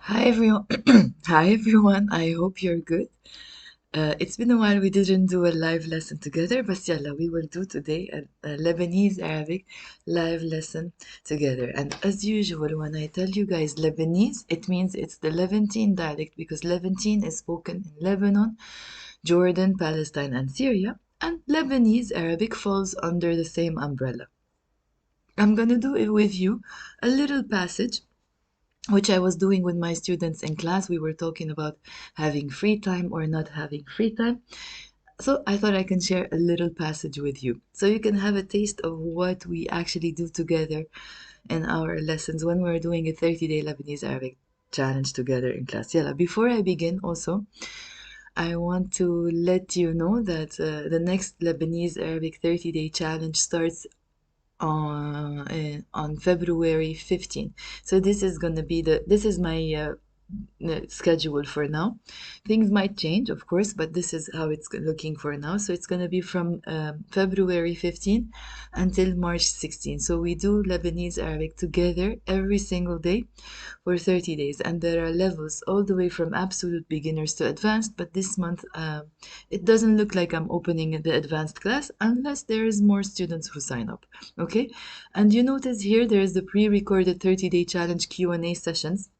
Hi everyone. Hi everyone. I hope you're good. It's been a while we didn't do a live lesson together, but yalla, we will do today a Lebanese Arabic live lesson together. And as usual, when I tell you guys Lebanese, it means it's the Levantine dialect because Levantine is spoken in Lebanon, Jordan, Palestine, and Syria, and Lebanese Arabic falls under the same umbrella. I'm gonna do it with you a little passage which I was doing with my students in class. We were talking about having free time or not having free time. So I thought I can share a little passage with you so you can have a taste of what we actually do together in our lessons when we're doing a 30-day Lebanese Arabic challenge together in class. Yalla, before I begin, also, I want to let you know that the next Lebanese Arabic 30-day challenge starts on February 15th. So this is my schedule for now. Things might change, of course, but this is how it's looking for now. So it's going to be from February 15th until March 16th. So we do Lebanese Arabic together every single day for 30 days. And there are levels all the way from absolute beginners to advanced. But this month, it doesn't look like I'm opening the advanced class unless there is more students who sign up. Okay? And you notice here there is the pre-recorded 30-day challenge Q&A sessions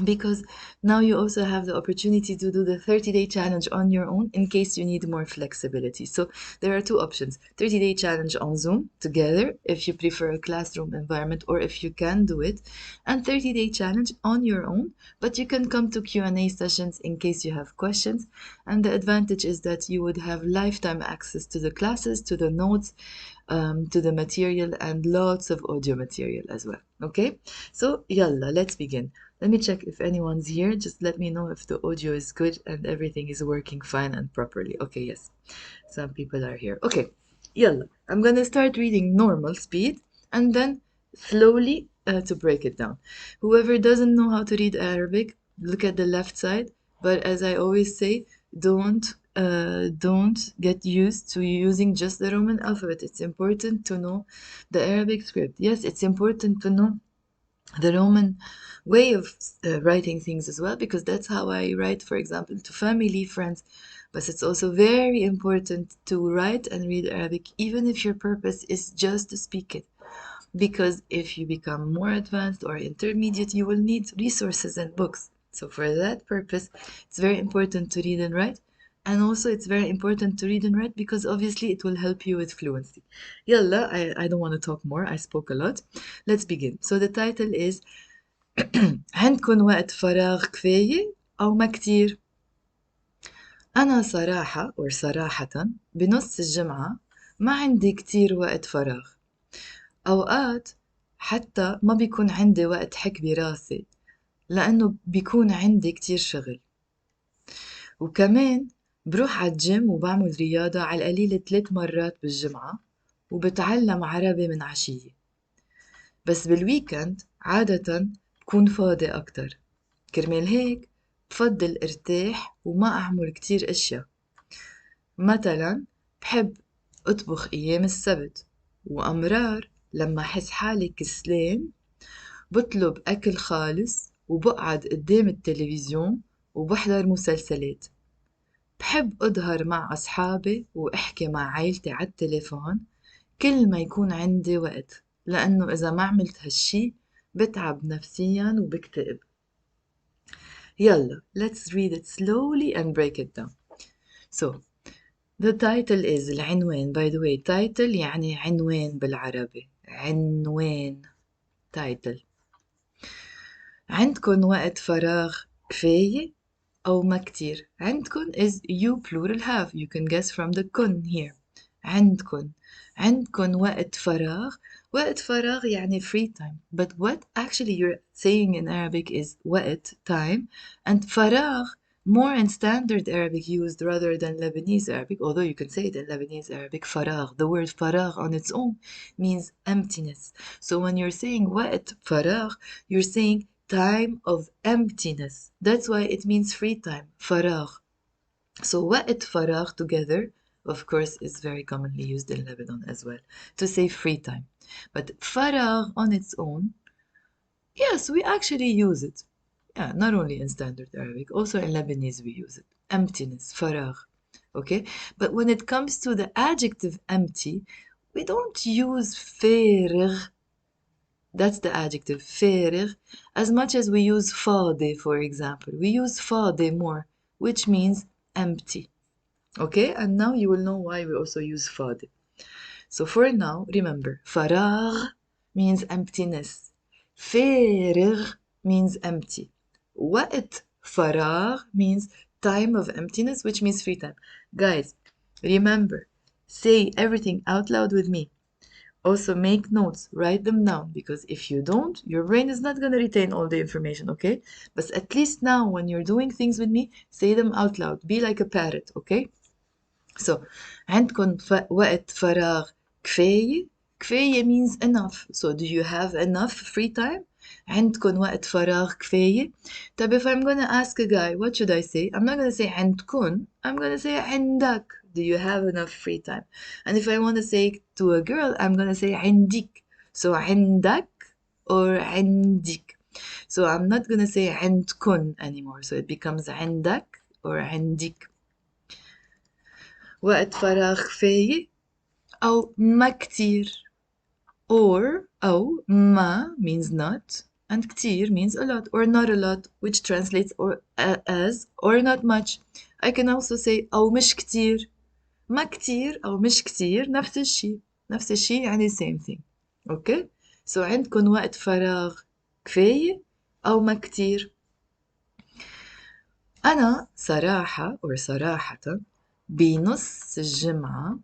because now you also have the opportunity to do the 30-day challenge on your own in case you need more flexibility. So there are two options: 30-day challenge on Zoom together if you prefer a classroom environment or if you can do it, and 30-day challenge on your own, but you can come to Q&A sessions in case you have questions. And the advantage is that you would have lifetime access to the classes, to the notes, to the material, and lots of audio material as well. Okay, so yalla, let's begin. Let me check if anyone's here. Just let me know if the audio is good and everything is working fine and properly. Okay, yes, some people are here. Okay, yalla, I'm gonna start reading normal speed and then slowly to break it down. Whoever doesn't know how to read Arabic, look at the left side. But as I always say, don't get used to using just the Roman alphabet. It's important to know the Arabic script. Yes, it's important to know the Roman way of writing things as well, because that's how I write, for example, to family, friends. But it's also very important to write and read Arabic, even if your purpose is just to speak it. Because if you become more advanced or intermediate, you will need resources and books. So, for that purpose, it's very important to read and write. And also, it's very important to read and write because obviously it will help you with fluency. Yalla, I don't want to talk more. I spoke a lot. Let's begin. So, the title is عندكن وقت فراغ كفاية أو ما كتير؟ أنا صراحة صراحة بنص الجمعة ما عندي كتير وقت فراغ. أوقات حتى ما بيكون عندي وقت حك براسي لأنه بيكون عندي كتير شغل. وكمان بروح عالجيم وبعمل رياضة على القليل 3 مرات بالجمعة وبتعلم عربي من عشية. بس بالويكند عادة بكون فاضي أكتر. كرمال هيك بفضل ارتاح وما أعمل كتير أشياء. مثلا بحب أطبخ أيام السبت، وأمرار لما أحس حالي كسلان بطلب أكل خالص وبقعد قدام التلفزيون وبحضر مسلسلات. بحب أظهر مع أصحابي وأحكي مع عيلتي على التليفون كل ما يكون عندي وقت، لأنه إذا ما عملت هالشي بتعب نفسياً وبكتئب. يلا, let's read it slowly and break it down. So, the title is العنوان. By the way, title يعني عنوان بالعربي. عنوان. title. عندكن وقت فراغ كفاية أو ما كتير؟ عندكن is you plural have. You can guess from the kun here. عندكن وقت فراغ. وقت فراغ يعني free time. But what actually you're saying in Arabic is وقت, time, and فراغ more in standard Arabic used rather than Lebanese Arabic, although you can say it in Lebanese Arabic, فراغ. The word فراغ on its own means emptiness. So when you're saying وقت فراغ, you're saying time of emptiness. That's why it means free time, فراغ. So وقت فراغ together, of course, is very commonly used in Lebanon as well, to say free time. But فراغ on its own, yes, we actually use it. Yeah, not only in standard Arabic, also in Lebanese we use it. Emptiness, faragh. Okay? But when it comes to the adjective empty, we don't use فارغ. That's the adjective, فارغ, as much as we use فاضي, for example. We use فاضي more, which means empty. Okay? And now you will know why we also use فاضي. So for now, remember, فراغ means emptiness. فارغ means empty. وقت فراغ means time of emptiness, which means free time. Guys, remember, say everything out loud with me. Also make notes, write them down, because if you don't, your brain is not going to retain all the information, okay? But at least now, when you're doing things with me, say them out loud. Be like a parrot, okay? So, عندكم وقت فراغ كفاية؟ كفاية means enough. So, do you have enough free time? عندكم وقت فراغ كفاية؟ طب if I'm gonna ask a guy, what should I say? I'm not gonna say عندكم, I'm gonna say عندك. Do you have enough free time? And if I want to say to a girl, I'm gonna say عندك. So, عندك or عندك. So, I'm not gonna say عندكن anymore. So, it becomes عندك or عندك. وقت فراغ كفاية أو ما كتير. Or أو ما means not and كتير means a lot or not a lot, which translates as or not much. I can also say أو مش كتير. ما كتير أو مش كتير نفس الشي. نفس الشي يعني same thing. Okay? So عندكم وقت فراغ كفاية أو ما كتير. أنا صراحة or صراحة بنص الجمعة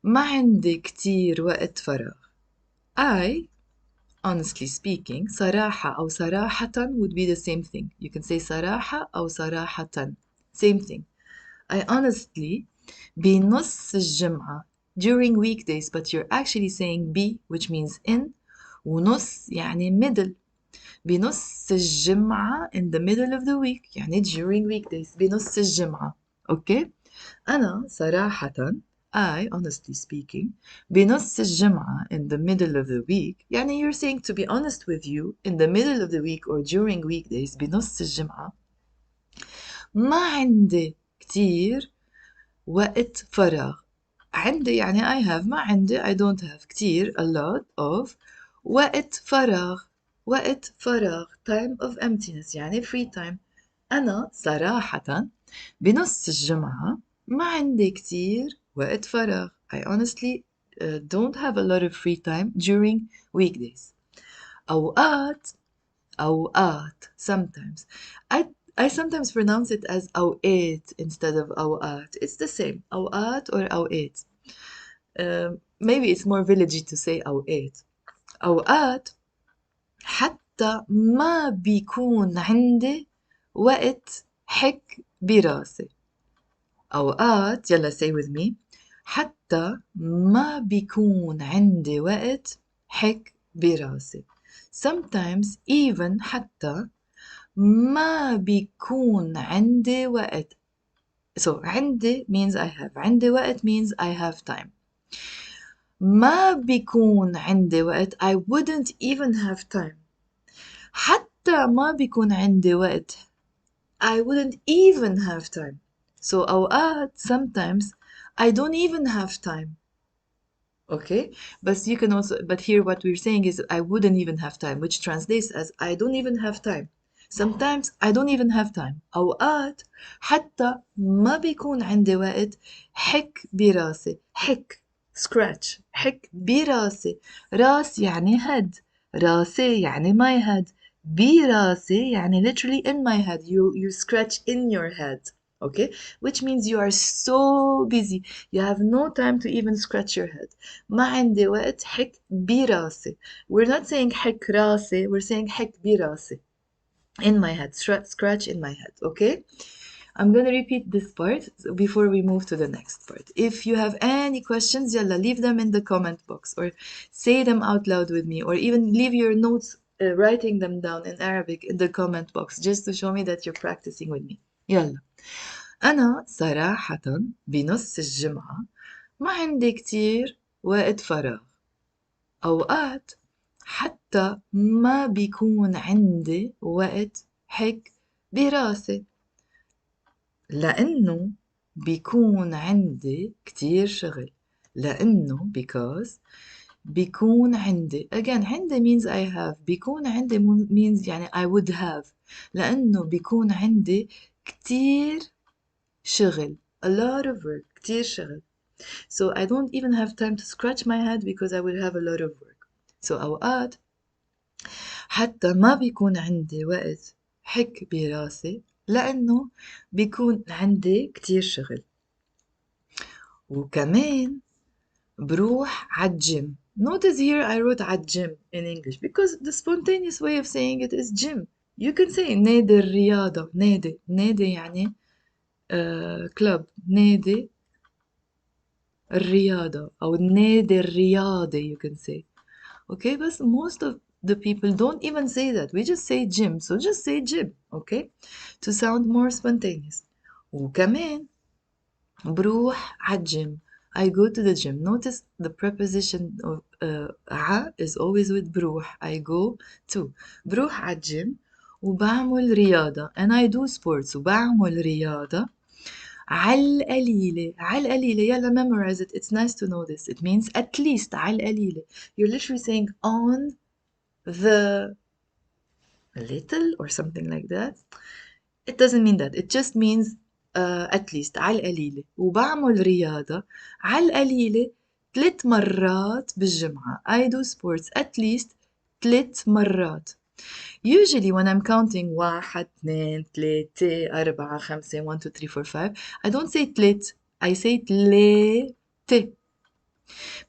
ما عندي كتير وقت فراغ. I, honestly speaking, صراحة أو صراحة would be the same thing. You can say صراحة أو صراحة. Same thing. I honestly بنص الجمعة during weekdays, but you're actually saying B, which means in, ونص يعني middle. بنص الجمعة in the middle of the week يعني during weekdays. بنص الجمعة. Okay? أنا صراحة I, honestly speaking, بنص الجمعة in the middle of the week يعني you're saying to be honest with you in the middle of the week or during weekdays بنص الجمعة ما عندي كتير وقت فراغ. عندي يعني I have ما عندي I don't have كتير a lot of وقت فراغ. وقت فراغ time of emptiness يعني free time. أنا صراحة بنص الجمعة ما عندي كتير وقت فراغ. I honestly don't have a lot of free time during weekdays. أوقات sometimes. I sometimes pronounce it as أوقات instead of أوقات. It's the same. أوقات or أوقات. Maybe it's more villagey to say أوقات. أوقات حتى ما بيكون عندي وقت حك براسي. أوقات يلا say with me حتى ما بيكون عندي وقت حك براسي. Sometimes even حتى ما بيكون عندي وقت. So عندي means I have. عندي وقت means I have time. ما بيكون عندي وقت I wouldn't even have time. حتى ما بيكون عندي وقت I wouldn't even have time. So أوقات sometimes I don't even have time. Okay? But you can also, but here what we're saying is I wouldn't even have time, which translates as I don't even have time. Sometimes I don't even have time. أوقات حتى ما بيكون عندي وقت حك براسي. حك scratch. حك براسي. راس يعني head. راسي يعني my head. براسي يعني literally in my head. You scratch in your head. Okay? Which means you are so busy. You have no time to even scratch your head. ما عندي وقت حك براسي. We're not saying حك راسي. We're saying حك براسي. In my head. Scratch in my head. Okay? I'm going to repeat this part before we move to the next part. If you have any questions, yalla, leave them in the comment box or say them out loud with me or even leave your notes writing them down in Arabic in the comment box just to show me that you're practicing with me. يلا. أنا صراحة بنص الجمعة ما عندي كتير وقت فراغ. أوقات حتى ما بيكون عندي وقت حك براسي لأنه بيكون عندي كتير شغل لأنه because بيكون عندي again عندي means I have بيكون عندي means يعني I would have لأنه بيكون عندي كتير شغل a lot of work كتير شغل so I don't even have time to scratch my head because I will have a lot of work so أوقات حتى ما بيكون عندي وقت حك براسي لأنه بيكون عندي كتير شغل وكمان بروح عالجيم notice here I wrote عالجيم in English because the spontaneous way of saying it is gym you can say نادي الرياضة نادي يعني club نادي الرياضة أو النادي الرياضي you can say okay but most of the people don't even say that we just say gym so just say gym okay to sound more spontaneous وكمان بروح عالجيم I go to the gym notice the preposition of ع is always with بروح I go to بروح عالجيم وبعمل رياضة and I do sports وبعمل رياضة عالقليلة يلا memorize it it's nice to know this it means at least عالقليلة you're literally saying on the little or something like that it doesn't mean that it just means at least عالقليلة وبعمل رياضة عالقليلة 3 مرات بالجمعة I do sports at least 3 مرات usually when I'm counting 1 2 3 4 5 1 2 3 4 5 I don't say تلت I say تلاتة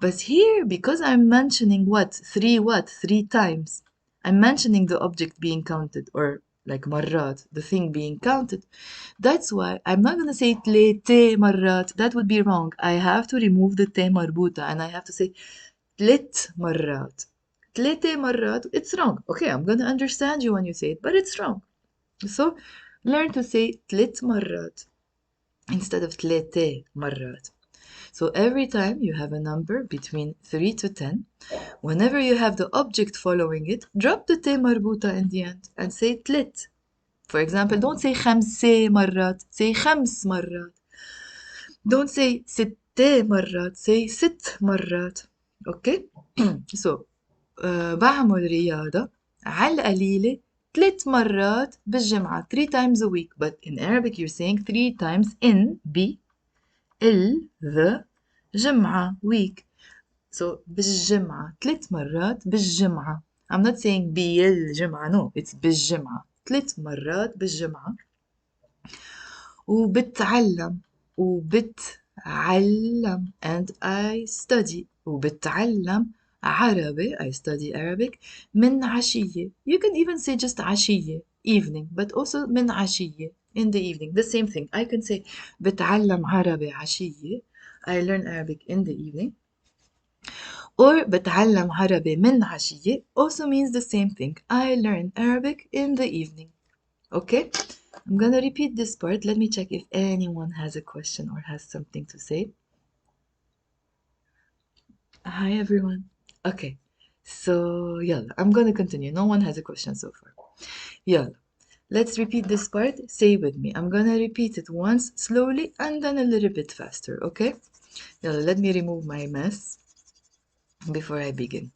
but here because I'm mentioning what 3 times I'm mentioning the object being counted or like مرات the thing being counted that's why I'm not gonna say تلاتة مرات that would be wrong I have to remove the ت مربوطة and I have to say 3 مرات 3 مرات it's wrong okay I'm gonna understand you when you say it but it's wrong so learn to say 3 مرات instead of 3 مرات so every time you have a number between 3 to 10 whenever you have the object following it drop the ت مربوطة in the end and say تلت for example don't say 5 مرات say 5 مرات don't say 6 مرات say 6 مرات okay so بعمل رياضة عالقليلة 3 مرات بالجمعة 3 times a week but in Arabic you're saying 3 times in the جمعة week so بالجمعة 3 مرات بالجمعة I'm not saying بالجمعة no it's بالجمعة 3 مرات بالجمعة وبتعلم and I study وبتعلم عربي I study Arabic من عشية you can even say just عشية evening but also من عشية in the evening the same thing I can say بتعلم عربي عشية I learn Arabic in the evening or بتعلم عربي من عشية also means the same thing I learn Arabic in the evening okay I'm gonna repeat this part. Let me check if anyone has a question or has something to say. Hi, everyone. Okay, so yalla, I'm gonna continue. No one has a question so far. Yalla, let's repeat this part. Say with me. I'm gonna repeat it once slowly and then a little bit faster, okay? Yalla, let me remove my mess before I begin.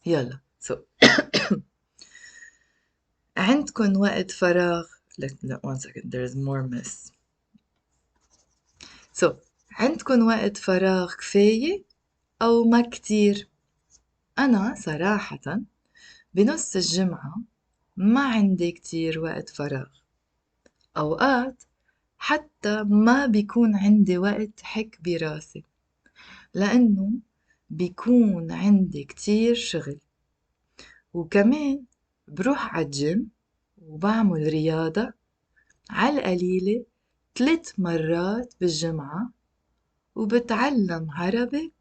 Yalla, so عندكن وقت فراغ لا, one second, there is more mess. So عندكن وقت فراغ كفاية أو ما كتير؟ أنا صراحة بنص الجمعة ما عندي كتير وقت فراغ أوقات حتى ما بيكون عندي وقت حك براسي لأنه بيكون عندي كتير شغل وكمان بروح عالجيم وبعمل رياضة عالقليلة 3 مرات بالجمعة وبتعلم عربي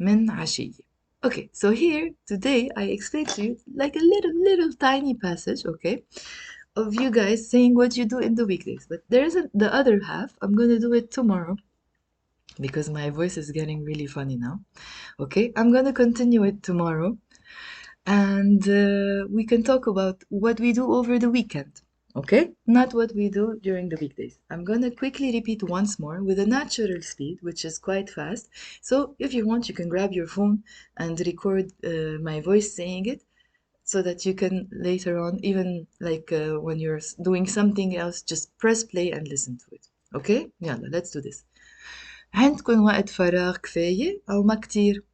من عشية Okay, so here today I explained to you like a little tiny passage, okay, of you guys saying what you do in the weekdays. But there isn't the other half. I'm gonna do it tomorrow because my voice is getting really funny now. Okay, I'm gonna continue it tomorrow. and we can talk about what we do over the weekend, okay? Not what we do during the weekdays. I'm gonna quickly repeat once more with a natural speed, which is quite fast. So if you want, you can grab your phone and record my voice saying it, so that you can later on, even like when you're doing something else, just press play and listen to it. Okay? يلا, let's do this. عندكم وقت فراغ كفاية أو ما كتير؟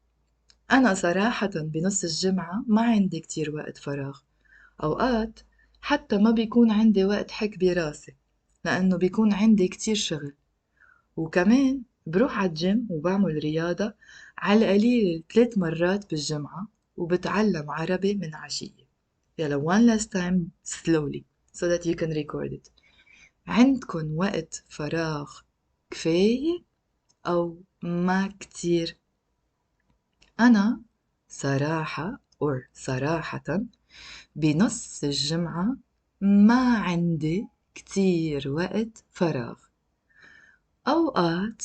أنا صراحة بنص الجمعة ما عندي كتير وقت فراغ. أوقات حتى ما بيكون عندي وقت حك براسي، لأنه بيكون عندي كتير شغل. وكمان بروح على الجيم وبعمل رياضة على القليل 3 مرات بالجمعة، وبتعلم عربي من عشية. يلا one last time slowly so that you can record it. عندكن وقت فراغ كفاية أو ما كتير؟ أنا صراحة صراحة بنص الجمعة ما عندي كتير وقت فراغ. أوقات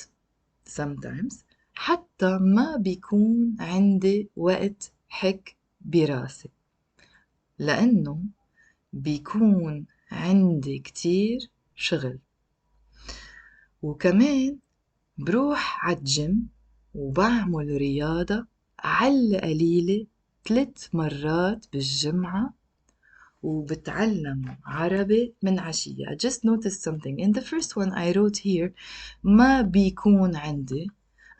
sometimes حتى ما بيكون عندي وقت حك براسي، لأنه بيكون عندي كتير شغل. وكمان بروح عالجيم وبعمل رياضة على قليلة 3 مرات بالجمعة، وبتعلم عربي من عشية. I just noticed something. In the first one I wrote here ما بيكون عندي,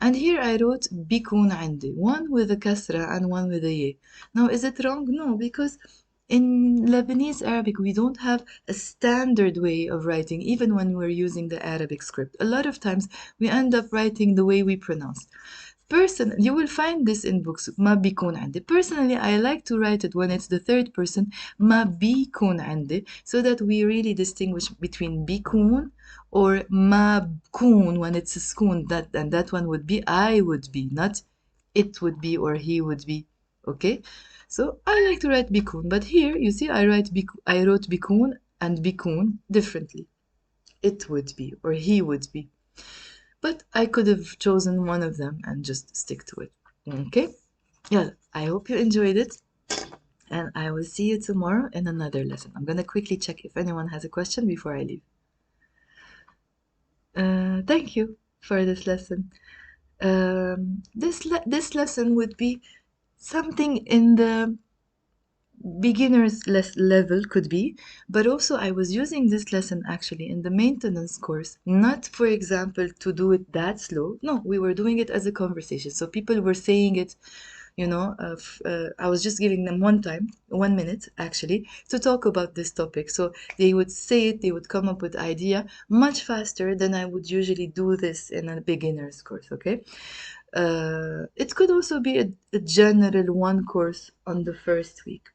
and here I wrote بيكون عندي, one with a كسرة and one with a يه. Now is it wrong? No, because in Lebanese Arabic we don't have a standard way of writing, even when we're using the Arabic script. A lot of times we end up writing the way we pronounce. You will find this in books. ما بيكون عندي. Personally, I like to write it when it's the third person. ما بيكون عندي, so that we really distinguish between بيكون or ما بكون when it's a سكون. And that one would be I would be, not it would be or he would be. Okay? So I like to write بيكون, but here you see I wrote بيكون and بيكون differently. It would be or he would be. But I could have chosen one of them and just stick to it. Okay? Yeah, I hope you enjoyed it. And I will see you tomorrow in another lesson. I'm gonna quickly check if anyone has a question before I leave. Thank you for this lesson. This lesson would be something in the beginner's level, could be, but also I was using this lesson actually in the maintenance course, not for example to do it that slow. No, we were doing it as a conversation, so people were saying it, I was just giving them 1 minute actually to talk about this topic, so they would say it, they would come up with idea much faster than I would usually do this in a beginner's course. Okay, it could also be a general one course on the first week.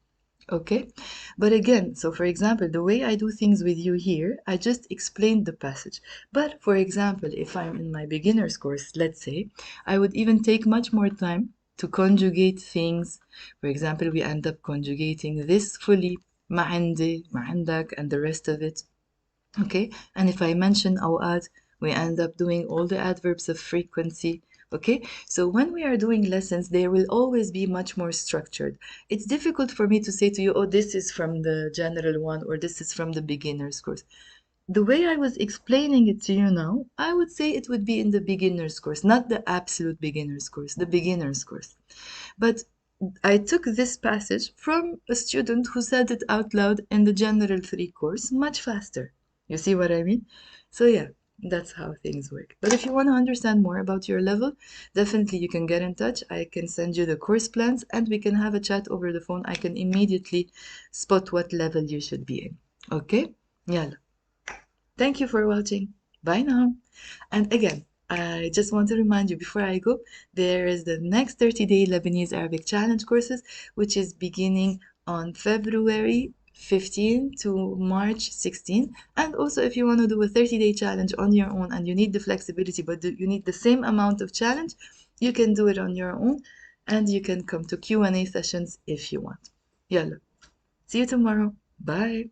Okay, but again, so for example, the way I do things with you here, I just explained the passage. But for example, if I'm in my beginner's course, let's say, I would even take much more time to conjugate things. For example, we end up conjugating this fully, ما عندي, ما عندك, and the rest of it. Okay, and if I mention أوقات, we end up doing all the adverbs of frequency. Okay, so when we are doing lessons, they will always be much more structured. It's difficult for me to say to you, oh, this is from the general one or this is from the beginner's course. The way I was explaining it to you now, I would say it would be in the beginner's course, not the absolute beginner's course, the beginner's course. But I took this passage from a student who said it out loud in the General 3 course much faster. You see what I mean? So yeah, that's how things work. But if you want to understand more about your level, definitely you can get in touch. I can send you the course plans and we can have a chat over the phone. I can immediately spot what level you should be in. Okay? Yalla. Thank you for watching. Bye now. And again, I just want to remind you before I go, there is the next 30-day Lebanese Arabic Challenge courses, which is beginning on February 15 to March 16. And also, if you want to do a 30-day challenge on your own and you need the flexibility, but you need the same amount of challenge, you can do it on your own and you can come to Q&A sessions if you want. Yalla. See you tomorrow. Bye.